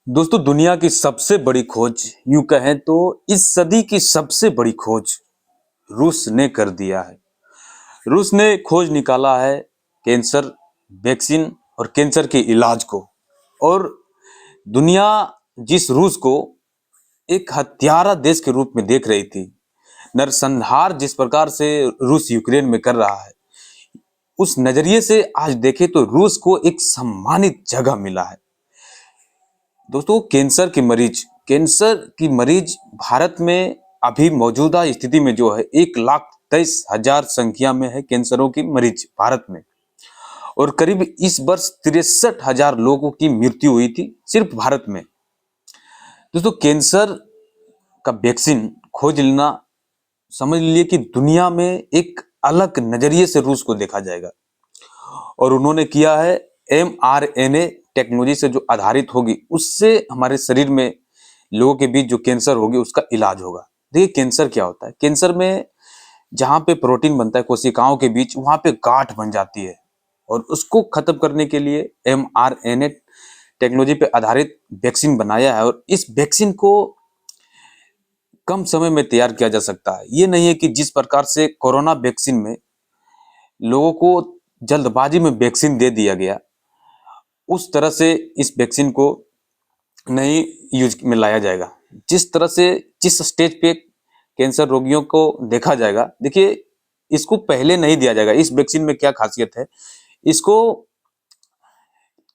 दोस्तों दुनिया की सबसे बड़ी खोज यूं कहें तो इस सदी की सबसे बड़ी खोज रूस ने कर दिया है। रूस ने खोज निकाला है कैंसर वैक्सीन और कैंसर के इलाज को। और दुनिया जिस रूस को एक हत्यारा देश के रूप में देख रही थी, नरसंहार जिस प्रकार से रूस यूक्रेन में कर रहा है, उस नजरिए से आज देखें तो रूस को एक सम्मानित जगह मिला है। दोस्तों कैंसर की मरीज भारत में अभी मौजूदा स्थिति में जो है 1,23,000 संख्या में है कैंसरों की मरीज भारत में। और करीब इस वर्ष 63,000 लोगों की मृत्यु हुई थी सिर्फ भारत में। दोस्तों कैंसर का वैक्सीन खोज लेना, समझ लीजिए कि दुनिया में एक अलग नजरिए से रूस को देखा जाएगा। और उन्होंने किया है mRNA टेक्नोलॉजी से जो आधारित होगी, उससे हमारे शरीर में लोगों के बीच जो कैंसर होगी उसका इलाज होगा। देखिए कैंसर क्या होता है, कैंसर में जहाँ पे प्रोटीन बनता है कोशिकाओं के बीच, वहां पे गांठ बन जाती है। और उसको खत्म करने के लिए mRNA टेक्नोलॉजी पे आधारित वैक्सीन बनाया है। और इस वैक्सीन को कम समय में तैयार किया जा सकता है। ये नहीं है कि जिस प्रकार से कोरोना वैक्सीन में लोगों को जल्दबाजी में वैक्सीन दे दिया गया, उस तरह से इस वैक्सीन को नहीं यूज में लाया जाएगा। जिस तरह से जिस स्टेज पे कैंसर रोगियों को देखा जाएगा, देखिए इसको पहले नहीं दिया जाएगा। इस वैक्सीन में क्या खासियत है, इसको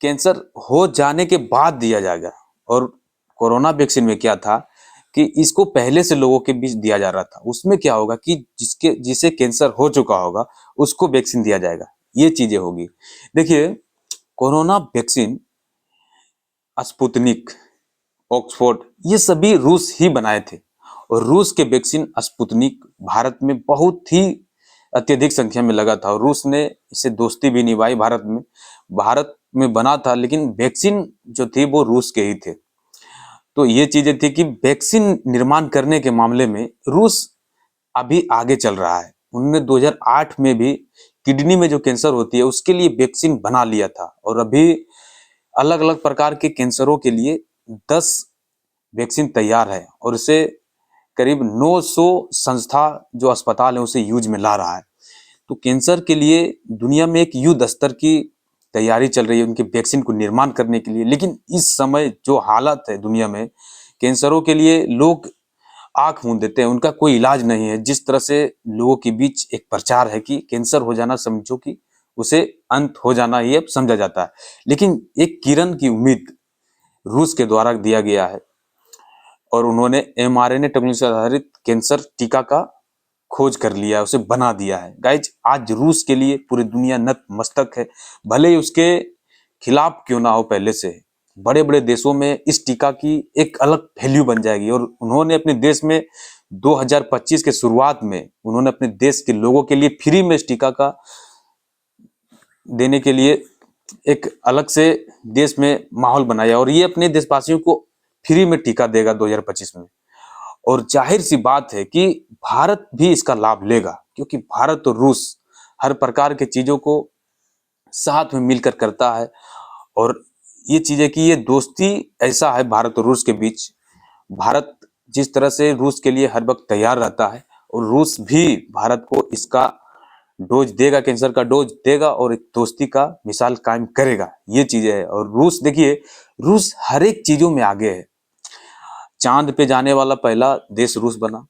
कैंसर हो जाने के बाद दिया जाएगा। और कोरोना वैक्सीन में क्या था कि इसको पहले से लोगों के बीच दिया जा रहा था। उसमें क्या होगा कि जिसे कैंसर हो चुका होगा उसको वैक्सीन दिया जाएगा, ये चीजें होगी। देखिए कोरोना वैक्सीन स्पुतनिक, ऑक्सफोर्ड, ये सभी रूस ही बनाए थे। और रूस के वैक्सीन स्पुतनिक भारत में बहुत ही अत्यधिक संख्या में लगा था और रूस ने इससे दोस्ती भी निभाई। भारत में बना था, लेकिन वैक्सीन जो थी वो रूस के ही थे। तो ये चीजें थी कि वैक्सीन निर्माण करने के मामले में रूस अभी आगे चल रहा है। उन्होंने 2008 में भी किडनी में जो कैंसर होती है उसके लिए वैक्सीन बना लिया था। और अभी अलग अलग प्रकार के कैंसरों के लिए 10 वैक्सीन तैयार है और इसे करीब 900 संस्था जो अस्पताल है उसे यूज में ला रहा है। तो कैंसर के लिए दुनिया में एक युद्ध स्तर की तैयारी चल रही है उनके वैक्सीन को निर्माण करने के लिए। लेकिन इस समय जो हालत है दुनिया में, कैंसरों के लिए लोग आंख मूंद देते हैं, उनका कोई इलाज नहीं है। जिस तरह से लोगों के बीच एक प्रचार है कि कैंसर हो जाना समझो कि उसे अंत हो जाना ही अब समझा जाता है। लेकिन एक किरण की उम्मीद रूस के द्वारा दिया गया है और उन्होंने mRNA टेक्नोलॉजी से आधारित कैंसर टीका का खोज कर लिया है, उसे बना दिया है। गाइज आज रूस के लिए पूरी दुनिया नतमस्तक है, भले ही उसके खिलाफ क्यों ना हो। पहले से बड़े बड़े देशों में इस टीका की एक अलग वैल्यू बन जाएगी। और उन्होंने अपने देश में 2025 के शुरुआत में उन्होंने अपने देश के लोगों के लिए फ्री में इस टीका का देने के लिए एक अलग से देश में माहौल बनाया और ये अपने देशवासियों को फ्री में टीका देगा 2025 में। और जाहिर सी बात है कि भारत भी इसका लाभ लेगा, क्योंकि भारत और रूस हर प्रकार के चीजों को साथ में मिलकर करता है। और ये चीजें कि ये दोस्ती ऐसा है भारत और रूस के बीच। भारत जिस तरह से रूस के लिए हर वक्त तैयार रहता है और रूस भी भारत को इसका डोज देगा, कैंसर का डोज देगा और एक दोस्ती का मिसाल कायम करेगा। ये चीजें है। और रूस देखिए, रूस हर एक चीजों में आगे है। चांद पे जाने वाला पहला देश रूस बना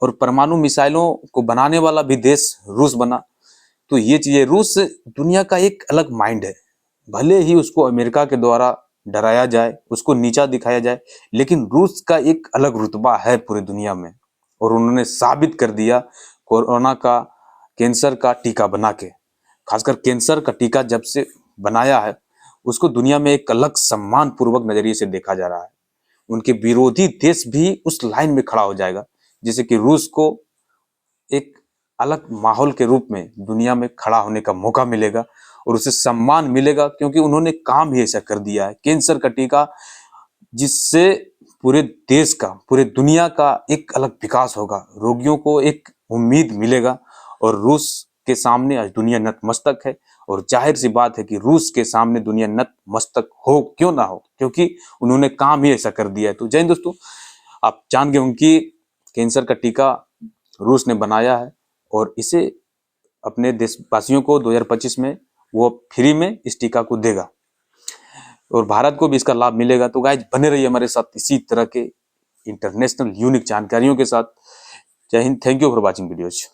और परमाणु मिसाइलों को बनाने वाला भी देश रूस बना। तो ये चीजें, रूस दुनिया का एक अलग माइंड है। भले ही उसको अमेरिका के द्वारा डराया जाए, उसको नीचा दिखाया जाए, लेकिन रूस का एक अलग रुतबा है पूरी दुनिया में। और उन्होंने साबित कर दिया कोरोना का, कैंसर का टीका बना के। खासकर कैंसर का टीका जब से बनाया है उसको दुनिया में एक अलग सम्मान पूर्वक नजरिए से देखा जा रहा है। उनके विरोधी देश भी उस लाइन में खड़ा हो जाएगा, जैसे कि रूस को एक अलग माहौल के रूप में दुनिया में खड़ा होने का मौका मिलेगा और उसे सम्मान मिलेगा, क्योंकि उन्होंने काम ही ऐसा कर दिया है। कैंसर का टीका जिससे पूरे देश का, पूरे दुनिया का एक अलग विकास होगा, रोगियों को एक उम्मीद मिलेगा। और रूस के सामने आज दुनिया नतमस्तक है, और जाहिर सी बात है कि रूस के सामने दुनिया नतमस्तक हो क्यों ना हो, क्योंकि उन्होंने काम ही ऐसा कर दिया है। तो जय हिंद दोस्तों, आप जान गए होंगे कि कैंसर का टीका रूस ने बनाया है और इसे अपने देशवासियों को 2025 में वो फ्री में इस टीका को देगा और भारत को भी इसका लाभ मिलेगा। तो गाइज बने रहिए हमारे साथ इसी तरह के इंटरनेशनल यूनिक जानकारियों के साथ। जय Hind, thank you for watching videos.